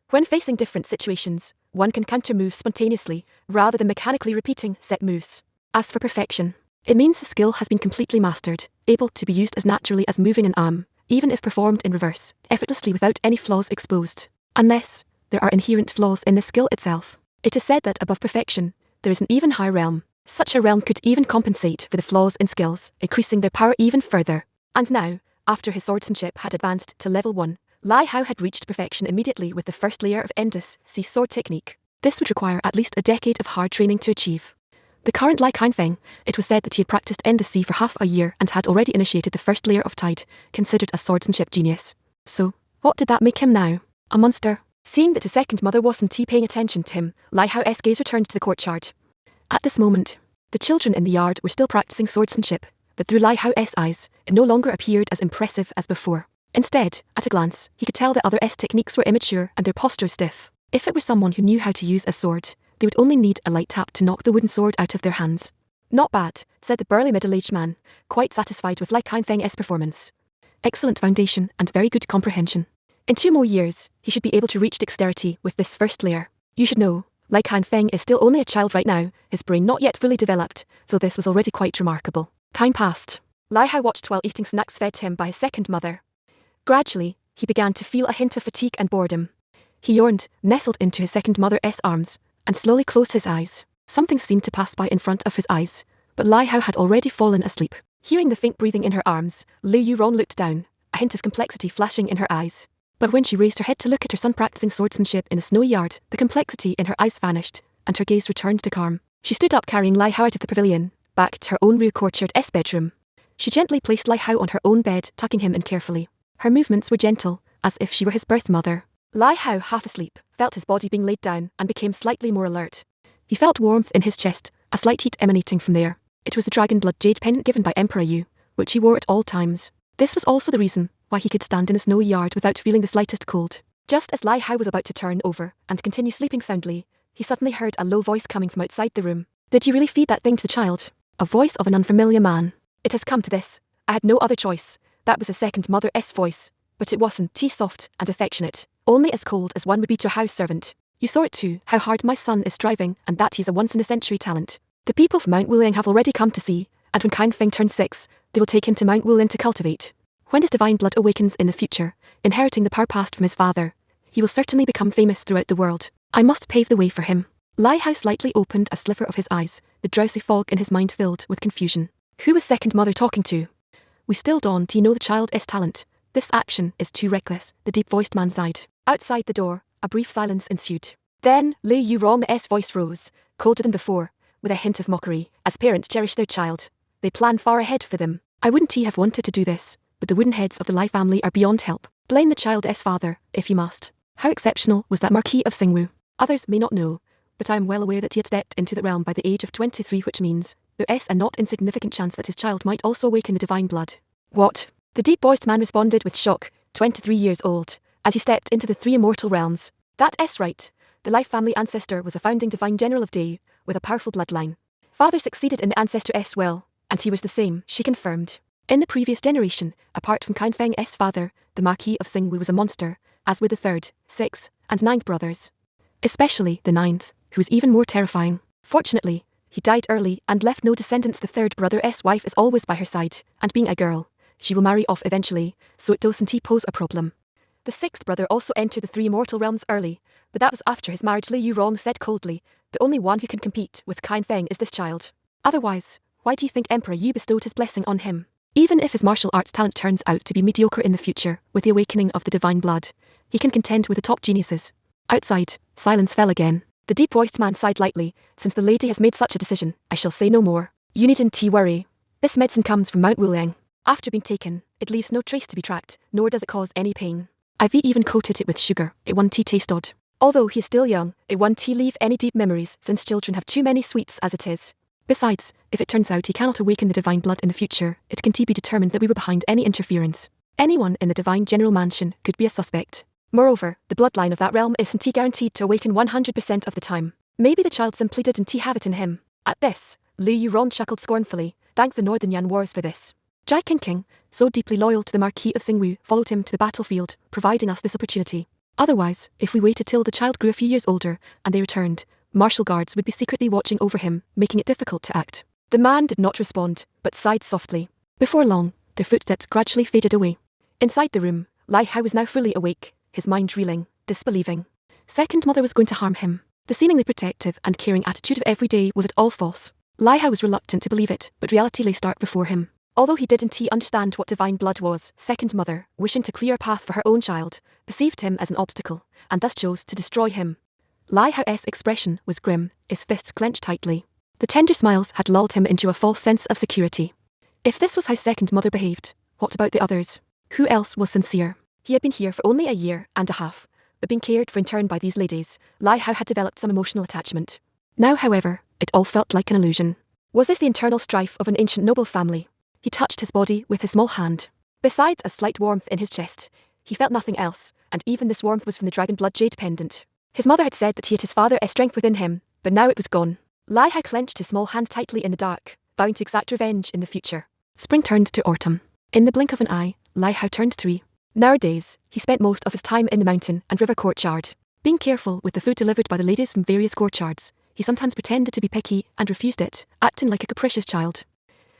S1: When facing different situations, one can counter moves spontaneously, rather than mechanically repeating set moves. As for perfection, it means the skill has been completely mastered, able to be used as naturally as moving an arm, even if performed in reverse, effortlessly without any flaws exposed. Unless there are inherent flaws in the skill itself. It is said that above perfection, there is an even higher realm. Such a realm could even compensate for the flaws in skills, increasing their power even further. And now, after his swordsmanship had advanced to level 1, Lai Hao had reached perfection immediately with the first layer of endless sea sword technique. This would require at least a decade of hard training to achieve. The current Lai Qingfeng, it was said that he had practiced endless sea for half a year and had already initiated the first layer of tide, considered a swordsmanship genius. So, what did that make him now? A monster? Seeing that his second mother wasn't paying attention to him, Lai Hao's gaze returned to the courtyard. At this moment, the children in the yard were still practicing swordsmanship, but through Lai Hao's eyes, it no longer appeared as impressive as before. Instead, at a glance, he could tell that others' techniques were immature and their posture stiff. If it were someone who knew how to use a sword, they would only need a light tap to knock the wooden sword out of their hands. Not bad, said the burly middle-aged man, quite satisfied with Lai Qingfeng's performance. Excellent foundation and very good comprehension. In 2 more years, he should be able to reach dexterity with this first layer. You should know, Lai Qingfeng is still only a child right now, his brain not yet fully developed, so this was already quite remarkable. Time passed. Lai Hao watched while eating snacks fed to him by his second mother. Gradually, he began to feel a hint of fatigue and boredom. He yawned, nestled into his second mother's arms, and slowly closed his eyes. Something seemed to pass by in front of his eyes, but Lai Hao had already fallen asleep. Hearing the faint breathing in her arms, Liu Yurong looked down, a hint of complexity flashing in her eyes. But when she raised her head to look at her son practicing swordsmanship in the snowy yard, the complexity in her eyes vanished, and her gaze returned to calm. She stood up carrying Lai Hao out of the pavilion, back to her own rear courtyard's bedroom. She gently placed Lai Hao on her own bed, tucking him in carefully. Her movements were gentle, as if she were his birth mother. Lai Hao, half asleep, felt his body being laid down and became slightly more alert. He felt warmth in his chest, a slight heat emanating from there. It was the dragon blood jade pendant given by Emperor Yu, which he wore at all times. This was also the reason why he could stand in a snowy yard without feeling the slightest cold. Just as Lai Hao was about to turn over and continue sleeping soundly, he suddenly heard a low voice coming from outside the room. Did you really feed that thing to the child? A voice of an unfamiliar man. It has come to this. I had no other choice. That was a second mother's voice. But it wasn't soft and affectionate, only as cold as one would be to a house servant. You saw it too, how hard my son is striving, and that he's a once-in-a-century talent. The people from Mount Wuliang have already come to see, and when Qingfeng turns 6, they will take him to Mount Wuliang to cultivate. When his divine blood awakens in the future, inheriting the power passed from his father, he will certainly become famous throughout the world. I must pave the way for him. Lai Hao slightly opened a sliver of his eyes, the drowsy fog in his mind filled with confusion. Who was second mother talking to? We still don't know the child's talent. This action is too reckless, the deep-voiced man sighed. Outside the door, a brief silence ensued. Then, Lei Yu Rong's voice rose, colder than before, with a hint of mockery. As parents cherish their child, they plan far ahead for them. I wouldn't have wanted to do this, but the wooden heads of the Lai family are beyond help. Blame the child's father, if you must. How exceptional was that Marquis of Qingzhou? Others may not know, but I am well aware that he had stepped into the realm by the age of 23, which means there is a not insignificant chance that his child might also awaken the divine blood. What? The deep-voiced man responded with shock, 23 years old, as he stepped into the 3 immortal realms. That is right. The Lai family ancestor was a founding divine general of Day, with a powerful bloodline. Father succeeded in the ancestor's will, and he was the same, she confirmed. In the previous generation, apart from Qingfeng's father, the Marquis of Qingzhou was a monster, as were the 3rd, 6th, and 9th brothers. Especially the 9th, who was even more terrifying. Fortunately, he died early and left no descendants. The 3rd brother's wife is always by her side, and being a girl, she will marry off eventually, so it doesn't pose a problem. The 6th brother also entered the 3 immortal realms early, but that was after his marriage. Lei Yu Rong said coldly, the only one who can compete with Qingfeng is this child. Otherwise, why do you think Emperor Yu bestowed his blessing on him? Even if his martial arts talent turns out to be mediocre in the future, with the awakening of the divine blood, he can contend with the top geniuses. Outside, silence fell again. The deep-voiced man sighed lightly. Since the lady has made such a decision, I shall say no more. You needn't worry. This medicine comes from Mount Wuliang. After being taken, it leaves no trace to be tracked, nor does it cause any pain. I've even coated it with sugar. It won't taste odd. Although he is still young, it won't leave any deep memories, since children have too many sweets as it is. Besides, if it turns out he cannot awaken the divine blood in the future, it can be determined that we were behind any interference. Anyone in the divine general mansion could be a suspect. Moreover, the bloodline of that realm isn't guaranteed to awaken 100% of the time. Maybe the child simply didn't have it in him. At this, Lei Yu Rong chuckled scornfully. Thank the Northern Yan Wars for this. Jai Qingqing, so deeply loyal to the Marquis of Qingzhou, followed him to the battlefield, providing us this opportunity. Otherwise, if we waited till the child grew a few years older, and they returned, martial guards would be secretly watching over him, making it difficult to act. The man did not respond, but sighed softly. Before long, their footsteps gradually faded away. Inside the room, Lai Hao was now fully awake, his mind reeling, disbelieving. Second mother was going to harm him. The seemingly protective and caring attitude of every day was it all false. Lai Hao was reluctant to believe it, but reality lay stark before him. Although he didn't understand what divine blood was, second mother, wishing to clear a path for her own child, perceived him as an obstacle, and thus chose to destroy him. Lai Hao's expression was grim, his fists clenched tightly. The tender smiles had lulled him into a false sense of security. If this was how second mother behaved, what about the others? Who else was sincere? He had been here for only a year and a half, but being cared for in turn by these ladies, Lai Hao had developed some emotional attachment. Now, however, it all felt like an illusion. Was this the internal strife of an ancient noble family? He touched his body with his small hand. Besides a slight warmth in his chest, he felt nothing else, and even this warmth was from the dragon blood jade pendant. His mother had said that he had his father's strength within him, but now it was gone. Lai Hao clenched his small hand tightly in the dark, vowing to exact revenge in the future. Spring turned to autumn. In the blink of an eye, Lai Hao turned 3. Nowadays, he spent most of his time in the mountain and river courtyard. Being careful with the food delivered by the ladies from various courtyards, he sometimes pretended to be picky and refused it, acting like a capricious child.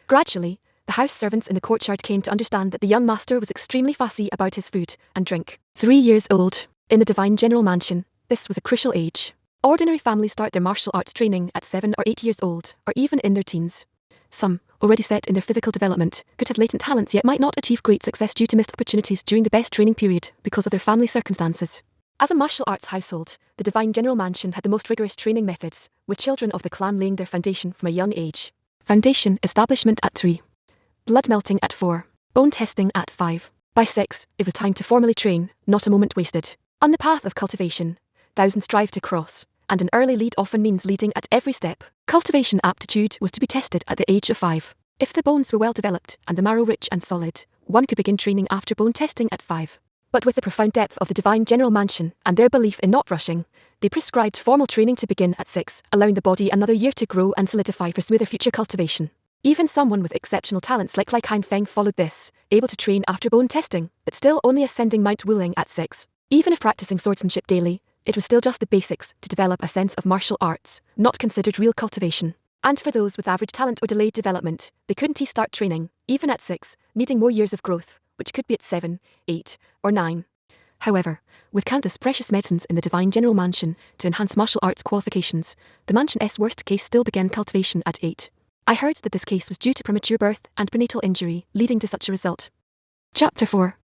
S1: Gradually, the house servants in the courtyard came to understand that the young master was extremely fussy about his food and drink. 3 years old. In the divine general mansion, this was a crucial age. Ordinary families start their martial arts training at 7 or 8 years old, or even in their teens. Some, already set in their physical development, could have latent talents yet might not achieve great success due to missed opportunities during the best training period because of their family circumstances. As a martial arts household, the divine general mansion had the most rigorous training methods, with children of the clan laying their foundation from a young age. Foundation establishment at 3. Blood melting at 4. Bone testing at 5. By 6, it was time to formally train, not a moment wasted. On the path of cultivation, thousands strive to cross, and an early lead often means leading at every step. Cultivation aptitude was to be tested at the age of 5. If the bones were well developed and the marrow rich and solid, one could begin training after bone testing at 5. But with the profound depth of the divine general mansion and their belief in not rushing, They prescribed formal training to begin at 6, allowing the body another year to grow and solidify for smoother future cultivation. Even someone with exceptional talents like Lai Feng followed this, able to train after bone testing, but still only ascending Mount Wuling at 6. Even if practicing swordsmanship daily, it was still just the basics to develop a sense of martial arts, not considered real cultivation. And for those with average talent or delayed development, they couldn't start training, even at 6, needing more years of growth, which could be at 7, 8, or 9. However, with countless precious medicines in the Divine General Mansion to enhance martial arts qualifications, the mansion's worst case still began cultivation at 8. I heard that this case was due to premature birth and prenatal injury, leading to such a result. Chapter 4.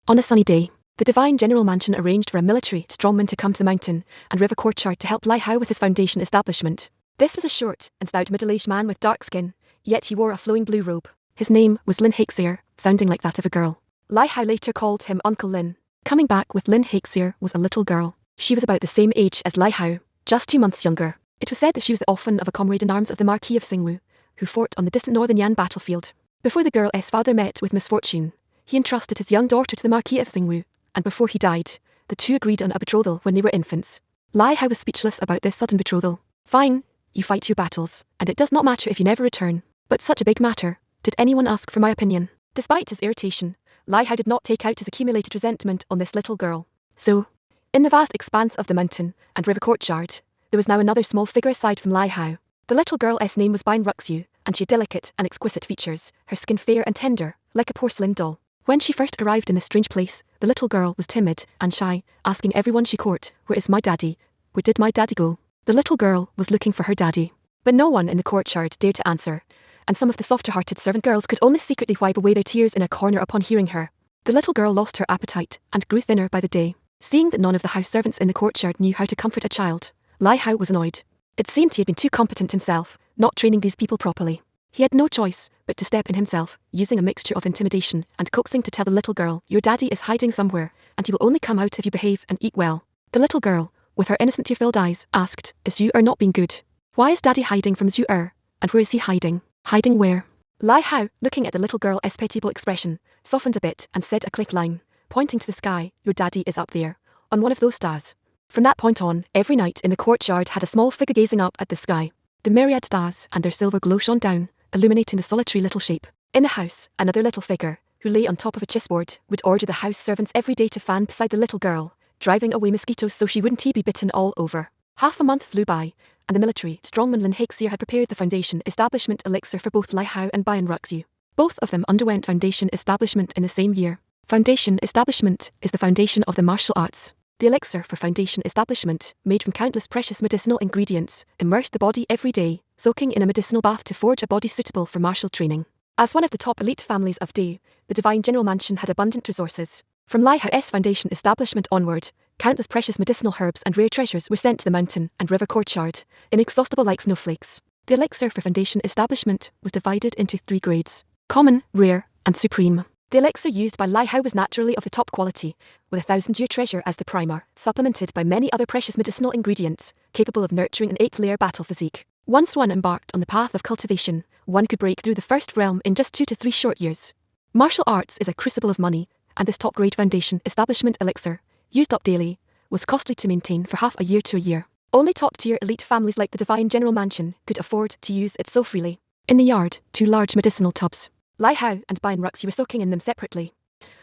S1: On a sunny day, the Divine General Mansion arranged for a military strongman to come to the mountain and river courtyard to help Lai Hao with his foundation establishment. This was a short and stout middle-aged man with dark skin, yet he wore a flowing blue robe. His name was Lin Haixier, sounding like that of a girl. Lai Hao later called him Uncle Lin. Coming back with Lin Haixier was a little girl. She was about the same age as Lai Hao, just 2 months younger. It was said that she was the orphan of a comrade in arms of the Marquis of Xingwu, who fought on the distant northern Yan battlefield. Before the girl's father met with misfortune, he entrusted his young daughter to the Marquis of Xingwu, and before he died, the two agreed on a betrothal when they were infants. Lai Hao was speechless about this sudden betrothal. Fine, you fight your battles, and it does not matter if you never return. But such a big matter, did anyone ask for my opinion? Despite his irritation, Lai Hao did not take out his accumulated resentment on this little girl. So, in the vast expanse of the mountain and river courtyard, there was now another small figure aside from Lai Hao. The little girl's name was Bain Ruxu, and she had delicate and exquisite features, her skin fair and tender, like a porcelain doll. When she first arrived in this strange place, the little girl was timid and shy, asking everyone she court, "Where is my daddy? Where did my daddy go?" The little girl was looking for her daddy. But no one in the courtyard dared to answer, and some of the softer-hearted servant girls could only secretly wipe away their tears in a corner upon hearing her. The little girl lost her appetite and grew thinner by the day. Seeing that none of the house servants in the courtyard knew how to comfort a child, Lai Hao was annoyed. It seemed he had been too competent himself, not training these people properly. He had no choice but to step in himself, using a mixture of intimidation and coaxing to tell the little girl, "Your daddy is hiding somewhere, and he will only come out if you behave and eat well." The little girl, with her innocent tear-filled eyes, asked, "Is you not being good? Why is daddy hiding from you and where is he hiding? Hiding where?" Lai Hao, looking at the little girl's pitiable expression, softened a bit and said a quick line, pointing to the sky, "Your daddy is up there, on one of those stars." From that point on, every night in the courtyard had a small figure gazing up at the sky. The myriad stars and their silver glow shone down, illuminating the solitary little shape. In the house, another little figure, who lay on top of a chessboard, would order the house servants every day to fan beside the little girl, driving away mosquitoes so she wouldn't be bitten all over. Half a month flew by, and the military strongman Lin Haixier had prepared the foundation establishment elixir for both Lai Hao and Bain Ruxu. Both of them underwent foundation establishment in the same year. Foundation establishment is the foundation of the martial arts. The elixir for foundation establishment, made from countless precious medicinal ingredients, immersed the body every day, soaking in a medicinal bath to forge a body suitable for martial training. As one of the top elite families of Dai, the Divine General Mansion had abundant resources. From Lai Hao's foundation establishment onward, countless precious medicinal herbs and rare treasures were sent to the mountain and river courtyard, inexhaustible like snowflakes. The elixir for foundation establishment was divided into 3 grades: common, rare, and supreme. The elixir used by Lai Hao was naturally of the top quality, with 1,000-year treasure as the primer, supplemented by many other precious medicinal ingredients, capable of nurturing an 8-layer battle physique. Once one embarked on the path of cultivation, one could break through the first realm in just 2 to 3 short years. Martial arts is a crucible of money, and this top-grade foundation establishment elixir, used up daily, was costly to maintain for half a year to a year. Only top-tier elite families like the Divine General Mansion could afford to use it so freely. In the yard, 2 large medicinal tubs. Lai Hao and Bain Ruxu were soaking in them separately.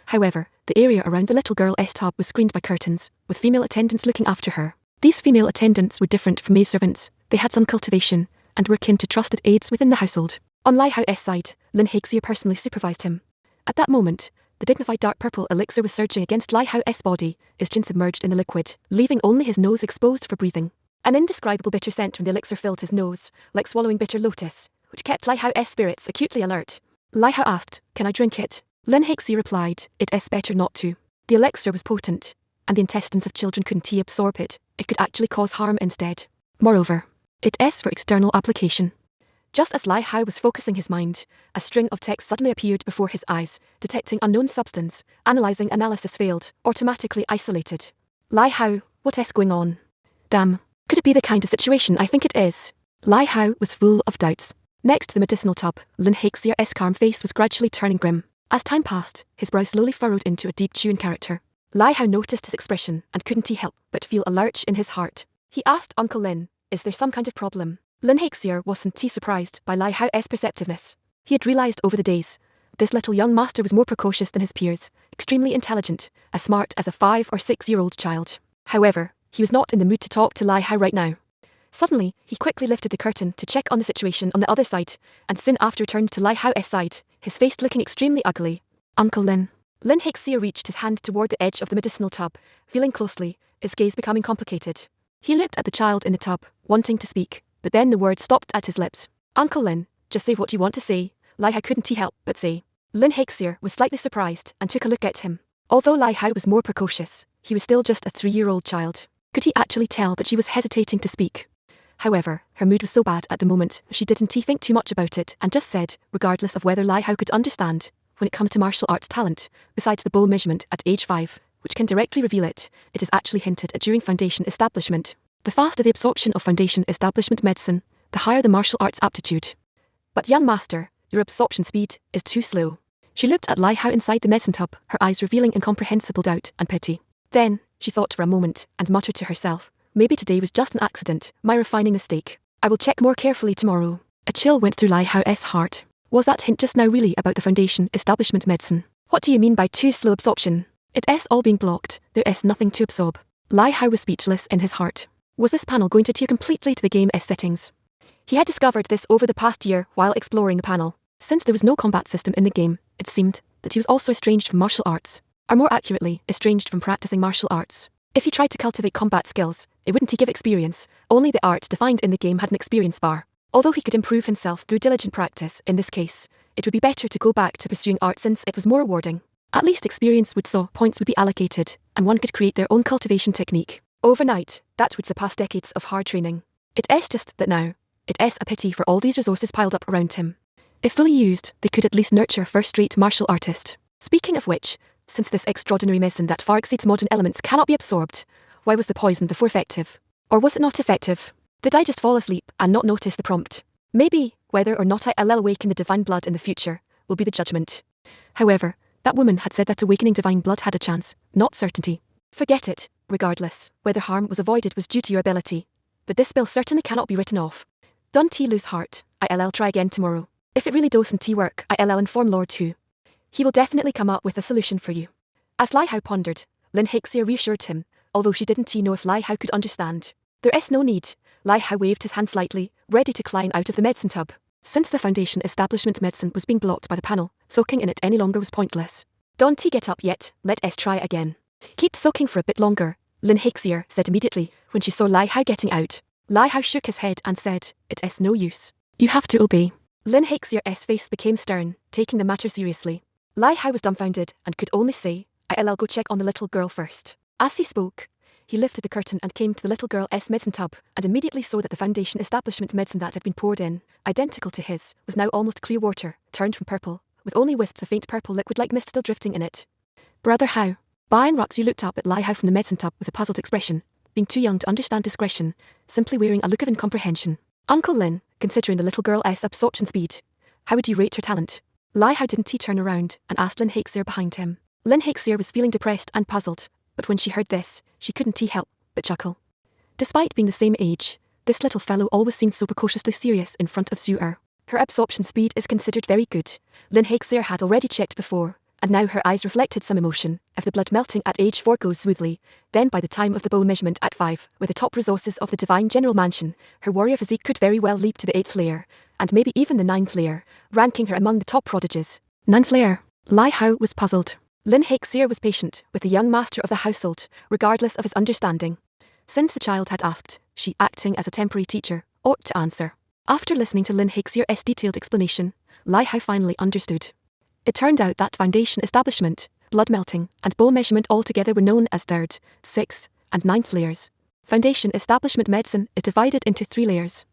S1: However, the area around the little girl's tub was screened by curtains, with female attendants looking after her. These female attendants were different from maidservants. They had some cultivation, and were akin to trusted aides within the household. On Lai Hao's side, Lin Haixier personally supervised him. At that moment, the dignified dark purple elixir was surging against Lai Hao's body, his chin submerged in the liquid, leaving only his nose exposed for breathing. An indescribable bitter scent from the elixir filled his nose, like swallowing bitter lotus, which kept Lai Hao's spirits acutely alert. Lai Hao asked, "Can I drink it?" Lin Haixier replied, "It is better not to." The elixir was potent, and the intestines of children couldn't absorb it. It could actually cause harm instead. Moreover, it is for external application. Just as Lai Hao was focusing his mind, a string of text suddenly appeared before his eyes, detecting unknown substance, analyzing analysis failed, automatically isolated. Lai Hao, what is going on? Damn, could it be the kind of situation I think it is? Lai Hao was full of doubts. Next to the medicinal tub, Lin Haixier's calm face was gradually turning grim. As time passed, his brow slowly furrowed into a deep chewing character. Lai Hao noticed his expression and couldn't help but feel a lurch in his heart. He asked Uncle Lin, is there some kind of problem? Lin Haixier wasn't too surprised by Lai Hao's perceptiveness. He had realized over the days, this little young master was more precocious than his peers, extremely intelligent, as smart as a 5 or 6-year-old child. However, he was not in the mood to talk to Lai Hao right now. Suddenly, he quickly lifted the curtain to check on the situation on the other side, and soon after turned to Lai Hao's side, his face looking extremely ugly. Uncle Lin. Lin Haixier reached his hand toward the edge of the medicinal tub, feeling closely, his gaze becoming complicated. He looked at the child in the tub, wanting to speak, but then the words stopped at his lips. Uncle Lin, just say what you want to say, Lai Hao couldn't he help but say. Lin Haixier was slightly surprised and took a look at him. Although Lai Hao was more precocious, he was still just a 3-year-old child. Could he actually tell that she was hesitating to speak? However, her mood was so bad at the moment, she didn't think too much about it and just said, regardless of whether Lai Hao could understand, when it comes to martial arts talent, besides the bow measurement at age 5, which can directly reveal it, it is actually hinted at during foundation establishment. The faster the absorption of foundation establishment medicine, the higher the martial arts aptitude. But young master, your absorption speed is too slow. She looked at Lai Hao inside the medicine tub, her eyes revealing incomprehensible doubt and pity. Then, she thought for a moment and muttered to herself, maybe today was just an accident, my refining mistake. I will check more carefully tomorrow. A chill went through Lai Hao's heart. Was that hint just now really about the foundation establishment medicine? What do you mean by too slow absorption? It's all being blocked, there is nothing to absorb. Lai Hao was speechless in his heart. Was this panel going to adhere completely to the game's settings? He had discovered this over the past year while exploring the panel. Since there was no combat system in the game, it seemed that he was also estranged from martial arts, or more accurately, estranged from practicing martial arts. If he tried to cultivate combat skills, it wouldn't give experience, only the art defined in the game had an experience bar. Although he could improve himself through diligent practice in this case, it would be better to go back to pursuing art since it was more rewarding. At least experience would so points would be allocated, and one could create their own cultivation technique. Overnight, that would surpass decades of hard training. It is just that now, it is a pity for all these resources piled up around him. If fully used, they could at least nurture a first-rate martial artist. Speaking of which, since this extraordinary medicine that far exceeds modern elements cannot be absorbed, why was the poison before effective? Or was it not effective? Did I just fall asleep and not notice the prompt? Maybe, whether or not I'll awaken the divine blood in the future, will be the judgment. However, that woman had said that awakening divine blood had a chance, not certainty. Forget it, regardless, whether harm was avoided was due to your ability. But this spell certainly cannot be written off. Don't lose heart, I'll try again tomorrow. If it really doesn't work, I'll inform Lord Hu. He will definitely come up with a solution for you. As Lai Hao pondered, Lin Haixier reassured him, although she didn't know if Lai Hao could understand. There is no need. Lai Hao waved his hand slightly, ready to climb out of the medicine tub. Since the foundation establishment medicine was being blocked by the panel, soaking in it any longer was pointless. Don't get up yet, let us try again. Keep soaking for a bit longer, Lin Haixier said immediately, when she saw Lai Hao getting out. Lai Hao shook his head and said, it is no use. You have to obey. Lin Haixier's face became stern, taking the matter seriously. Lai Hao was dumbfounded and could only say, I'll go check on the little girl first. As he spoke, he lifted the curtain and came to the little girl's medicine tub, and immediately saw that the foundation establishment medicine that had been poured in, identical to his, was now almost clear water, turned from purple, with only wisps of faint purple liquid like mist still drifting in it. Brother Hao. Bayan Roxu looked up at Lai Hao from the medicine tub with a puzzled expression, being too young to understand discretion, simply wearing a look of incomprehension. Uncle Lin, considering the little girl's absorption speed, how would you rate her talent? Lai Hao didn't turn around and asked Lin Haixier behind him. Lin Haixier was feeling depressed and puzzled, but when she heard this, she couldn't help but chuckle. Despite being the same age, this little fellow always seemed so precociously serious in front of Zither. Her absorption speed is considered very good. Lin Haixier had already checked before, and now her eyes reflected some emotion. If the blood melting at age 4 goes smoothly, then by the time of the bow measurement at 5, with the top resources of the Divine General Mansion, her warrior physique could very well leap to the 8th layer, and maybe even the 9th layer, ranking her among the top prodigies. 9th layer? Lai Hao was puzzled. Lin Haixier was patient with the young master of the household, regardless of his understanding. Since the child had asked, she, acting as a temporary teacher, ought to answer. After listening to Lin Haixier's detailed explanation, Lai Hao finally understood. It turned out that foundation establishment, blood melting, and bow measurement altogether were known as 3rd, 6th, and 9th layers. Foundation establishment medicine is divided into 3 layers.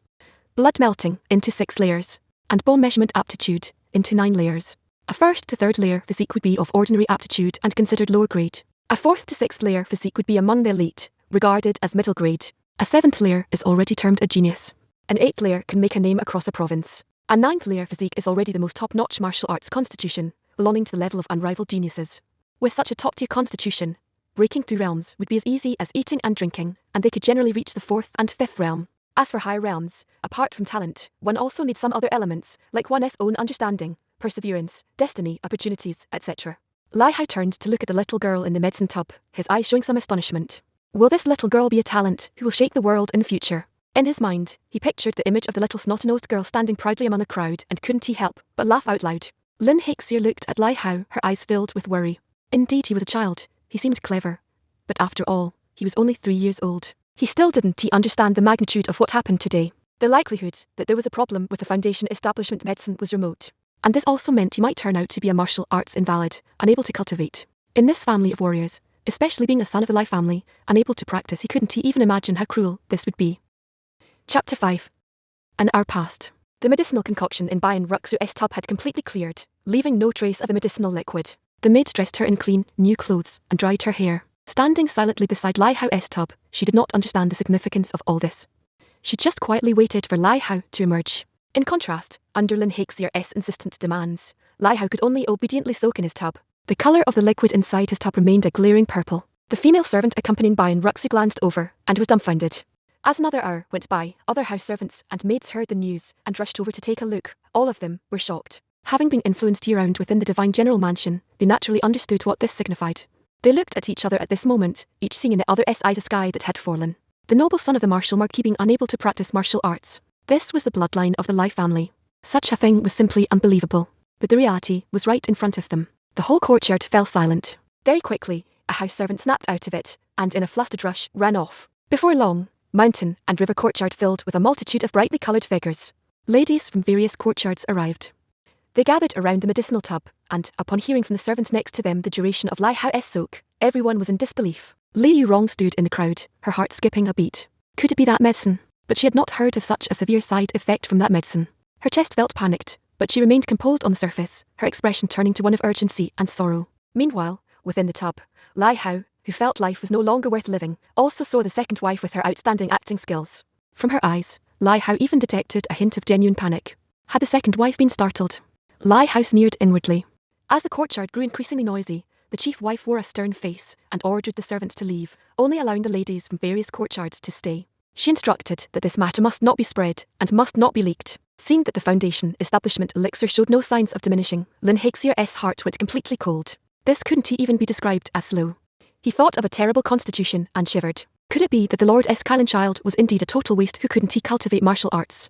S1: Blood melting into 6 layers, and bow measurement aptitude into 9 layers. A 1st to 3rd layer physique would be of ordinary aptitude and considered lower grade. A 4th to 6th layer physique would be among the elite, regarded as middle grade. A 7th layer is already termed a genius. An 8th layer can make a name across a province. A 9th layer physique is already the most top-notch martial arts constitution, belonging to the level of unrivaled geniuses. With such a top-tier constitution, breaking through realms would be as easy as eating and drinking, and they could generally reach the 4th and 5th realm. As for higher realms, apart from talent, one also needs some other elements, like one's own understanding, perseverance, destiny, opportunities, etc. Lai Hao turned to look at the little girl in the medicine tub, his eyes showing some astonishment. Will this little girl be a talent who will shake the world in the future? In his mind, he pictured the image of the little snot-nosed girl standing proudly among the crowd, and couldn't he help but laugh out loud. Lin Haixier looked at Lai Hao, her eyes filled with worry. Indeed, he was a child. He seemed clever. But after all, he was only 3 years old. He still didn't understand the magnitude of what happened today. The likelihood that there was a problem with the foundation establishment medicine was remote. And this also meant he might turn out to be a martial arts invalid, unable to cultivate. In this family of warriors, especially being the son of the Lai family, unable to practice, he couldn't even imagine how cruel this would be. Chapter 5. An hour passed. The medicinal concoction in Bayan Ruxu's tub had completely cleared, leaving no trace of the medicinal liquid. The maids dressed her in clean, new clothes and dried her hair. Standing silently beside Lai Hao's tub, she did not understand the significance of all this. She just quietly waited for Lai Hao to emerge. In contrast, under Lin Haixier's insistent demands, Lai Hao could only obediently soak in his tub. The colour of the liquid inside his tub remained a glaring purple. The female servant accompanying Bayan Ruxu glanced over and was dumbfounded. As another hour went by, other house servants and maids heard the news and rushed over to take a look. All of them were shocked. Having been influenced year-round within the divine general mansion, they naturally understood what this signified. They looked at each other at this moment, each seeing in the other's eyes a sky that had fallen. The noble son of the martial marquis being unable to practice martial arts. This was the bloodline of the Lai family. Such a thing was simply unbelievable. But the reality was right in front of them. The whole courtyard fell silent. Very quickly, a house servant snapped out of it, and in a flustered rush, ran off. Before long, mountain and river courtyard filled with a multitude of brightly coloured figures. Ladies from various courtyards arrived. They gathered around the medicinal tub, and, upon hearing from the servants next to them the duration of Lai Hao's soak, everyone was in disbelief. Li Yurong stood in the crowd, her heart skipping a beat. Could it be that medicine? But she had not heard of such a severe side effect from that medicine. Her chest felt panicked, but she remained composed on the surface, her expression turning to one of urgency and sorrow. Meanwhile, within the tub, Lai Hao, who felt life was no longer worth living, also saw the second wife with her outstanding acting skills. From her eyes, Lai Hao even detected a hint of genuine panic. Had the second wife been startled? Lai Hao sneered inwardly. As the courtyard grew increasingly noisy, the chief wife wore a stern face and ordered the servants to leave, only allowing the ladies from various courtyards to stay. She instructed that this matter must not be spread and must not be leaked. Seeing that the foundation establishment elixir showed no signs of diminishing, Lin Haixier's heart went completely cold. This couldn't even be described as slow. He thought of a terrible constitution and shivered. Could it be that the Lord Kylan child was indeed a total waste who couldn't cultivate martial arts?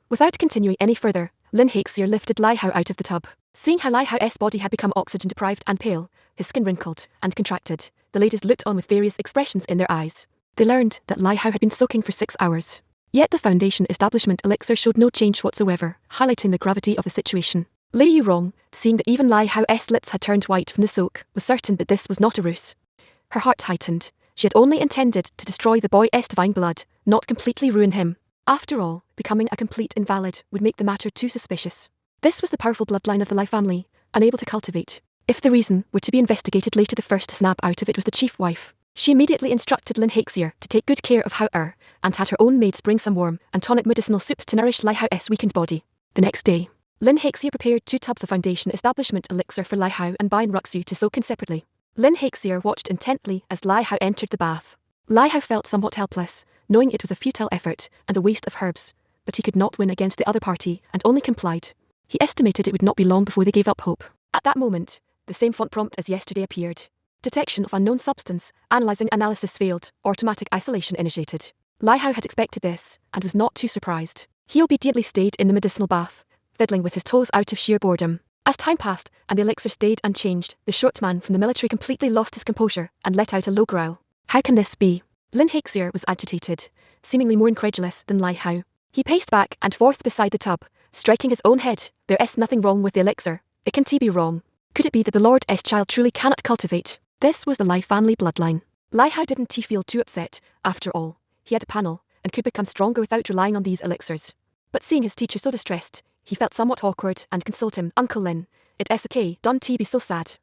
S1: Without continuing any further, Lin Haixier lifted Lai Hao out of the tub. Seeing how Lai Hao's body had become oxygen-deprived and pale, his skin wrinkled and contracted, the ladies looked on with various expressions in their eyes. They learned that Lai Hao had been soaking for 6 hours. Yet the foundation establishment elixir showed no change whatsoever, highlighting the gravity of the situation. Li Yurong, seeing that even Lai Hao's lips had turned white from the soak, was certain that this was not a ruse. Her heart tightened. She had only intended to destroy the boy's divine blood, not completely ruin him. After all, becoming a complete invalid would make the matter too suspicious. This was the powerful bloodline of the Lai family, unable to cultivate. If the reason were to be investigated later, the first to snap out of it was the chief wife. She immediately instructed Lin Haixier to take good care of Hao and had her own maids bring some warm and tonic medicinal soups to nourish Lai Hao's weakened body. The next day, Lin Haixier prepared 2 tubs of foundation establishment elixir for Lai Hao and Bayan Ruxu to soak in separately. Lin Haixier watched intently as Lai Hao entered the bath. Lai Hao felt somewhat helpless, knowing it was a futile effort and a waste of herbs, but he could not win against the other party and only complied. He estimated it would not be long before they gave up hope. At that moment, the same font prompt as yesterday appeared. Detection of unknown substance, analyzing analysis failed, automatic isolation initiated. Lai Hao had expected this, and was not too surprised. He obediently stayed in the medicinal bath, fiddling with his toes out of sheer boredom. As time passed, and the elixir stayed unchanged, the short man from the military completely lost his composure, and let out a low growl. How can this be? Lin Haixier was agitated, seemingly more incredulous than Lai Hao. He paced back and forth beside the tub, striking his own head. There is nothing wrong with the elixir. It can't be wrong. Could it be that the Lord's child truly cannot cultivate? This was the Lai family bloodline. Lai Hao didn't feel too upset. After all, he had the panel, and could become stronger without relying on these elixirs. But seeing his teacher so distressed, he felt somewhat awkward and consoled him. Uncle Lin, it is okay, don't be so sad.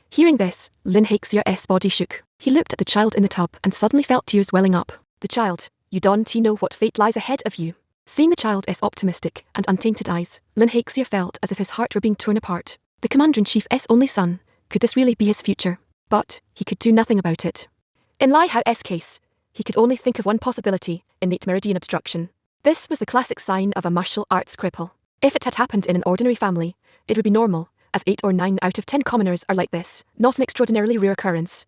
S1: Hearing this, Lin Haixier's body shook. He looked at the child in the tub and suddenly felt tears welling up. The child, you don't know what fate lies ahead of you. Seeing the child's optimistic and untainted eyes, Lin Haixier felt as if his heart were being torn apart. The commander-in-chief's only son, could this really be his future? but he could do nothing about it. In Lai Hao's case, he could only think of one possibility: innate meridian obstruction. This was the classic sign of a martial arts cripple. If it had happened in an ordinary family, it would be normal, as 8 or 9 out of 10 commoners are like this, not an extraordinarily rare occurrence.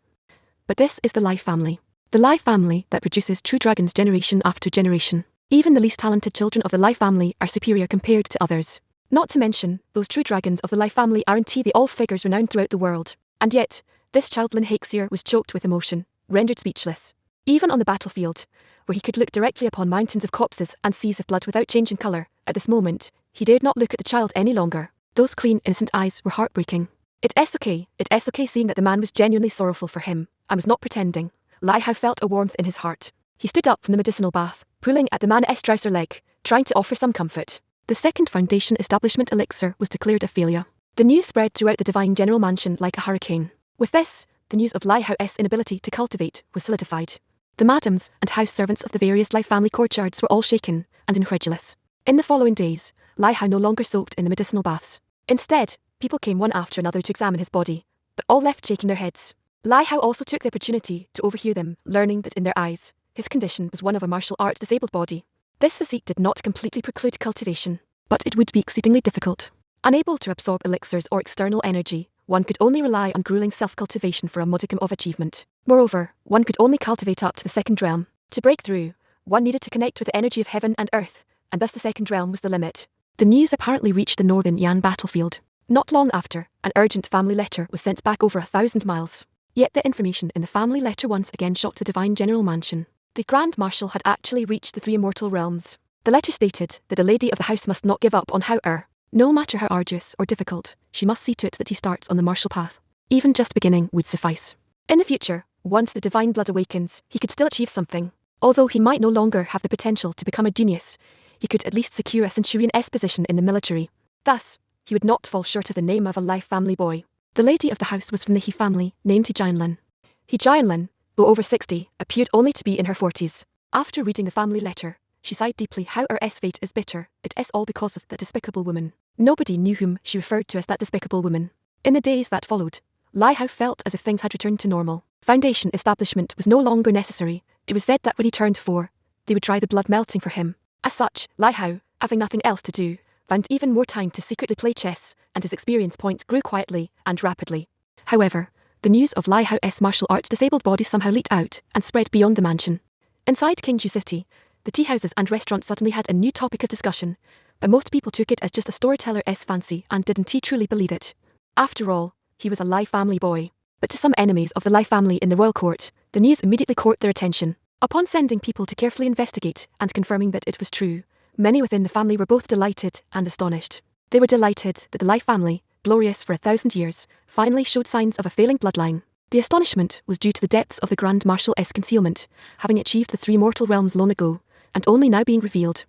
S1: But this is the Lai family. The Lai family that produces true dragons generation after generation. Even the least talented children of the Lai family are superior compared to others. Not to mention, those true dragons of the Lai family aren't they all figures renowned throughout the world. And yet, this child Lin Haxier was choked with emotion, rendered speechless. Even on the battlefield, where he could look directly upon mountains of corpses and seas of blood without changing colour, at this moment, he dared not look at the child any longer. Those clean, innocent eyes were heartbreaking. It's okay seeing that the man was genuinely sorrowful for him, and was not pretending. Lai Hao felt a warmth in his heart. He stood up from the medicinal bath, pulling at the man's trouser leg, trying to offer some comfort. The second foundation establishment elixir was declared a failure. The news spread throughout the divine general mansion like a hurricane. With this, the news of Lai Hao's inability to cultivate was solidified. The madams and house servants of the various Lai family courtyards were all shaken and incredulous. In the following days, Lai Hao no longer soaked in the medicinal baths. Instead, people came one after another to examine his body, but all left shaking their heads. Lai Hao also took the opportunity to overhear them, learning that in their eyes, his condition was one of a martial arts disabled body. This physique did not completely preclude cultivation, but it would be exceedingly difficult. Unable to absorb elixirs or external energy, one could only rely on grueling self-cultivation for a modicum of achievement. Moreover, one could only cultivate up to the second realm. To break through, one needed to connect with the energy of heaven and earth, and thus the second realm was the limit. The news apparently reached the northern Yan battlefield. Not long after, an urgent family letter was sent back over 1,000 miles. Yet the information in the family letter once again shocked the divine general mansion. The Grand Marshal had actually reached the 3 immortal realms. The letter stated that the lady of the house must not give up on Hao. No matter how arduous or difficult, she must see to it that he starts on the martial path. Even just beginning would suffice. In the future, once the divine blood awakens, he could still achieve something. Although he might no longer have the potential to become a genius, he could at least secure a centurion's position in the military. Thus, he would not fall short of the name of a Lai family boy. The lady of the house was from the He family, named He Jianlin. He Jianlin, though over 60, appeared only to be in her 40s. After reading the family letter, she sighed deeply. Hao's fate is bitter. It is all because of that despicable woman. Nobody knew whom she referred to as that despicable woman. In the days that followed, Lai Hao felt as if things had returned to normal. Foundation establishment was no longer necessary. It was said that when he turned 4, they would dry the blood melting for him. As such, Lai Hao, having nothing else to do, found even more time to secretly play chess, and his experience points grew quietly and rapidly. However, the news of Lai Hao's martial arts disabled body somehow leaked out and spread beyond the mansion. Inside Qingzhou City, the tea houses and restaurants suddenly had a new topic of discussion, but most people took it as just a storyteller's fancy and didn't truly believe it. After all, he was a Lai family boy. But to some enemies of the Lai family in the royal court, the news immediately caught their attention. Upon sending people to carefully investigate and confirming that it was true, many within the family were both delighted and astonished. They were delighted that the Lai family, glorious for 1,000 years, finally showed signs of a failing bloodline. The astonishment was due to the depths of the Grand Marshal's concealment, having achieved the 3 mortal realms long ago, and only now being revealed.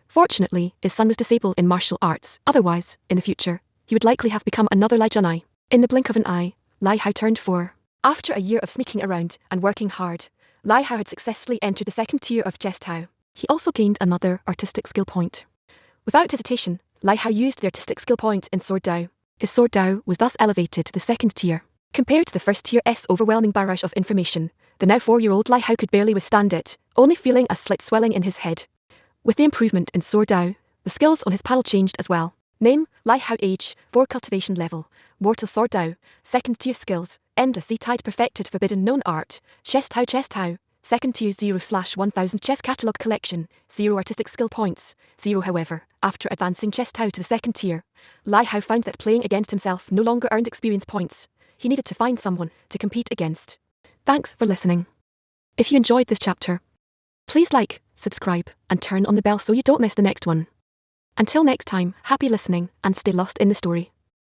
S1: Fortunately, his son was disabled in martial arts. Otherwise, in the future, he would likely have become another Lai Junai. In the blink of an eye, Lai Hao turned 4. After a year of sneaking around and working hard, Lai Hao had successfully entered the 2nd tier of chess Tao. He also gained another artistic skill point. Without hesitation, Lai Hao used the artistic skill point in Sword Dao. His Sword Dao was thus elevated to the 2nd tier. Compared to the 1st tier's overwhelming barrage of information, the now 4-year-old Lai Hao could barely withstand it, only feeling a slight swelling in his head. With the improvement in Sword Dao, the skills on his panel changed as well. Name, Lai Hao age, 4 cultivation level, Mortal Sword Dao, 2nd tier skills, Enda C Tide perfected forbidden known art, Chess Tao, 2nd tier 0/1000 chess catalog collection, 0 artistic skill points, 0 however, after advancing chess Tao to the 2nd tier, Lai Hao found that playing against himself no longer earned experience points. He needed to find someone to compete against. Thanks for listening. If you enjoyed this chapter, please like, subscribe, and turn on the bell so you don't miss the next one. Until next time, happy listening and stay lost in the story.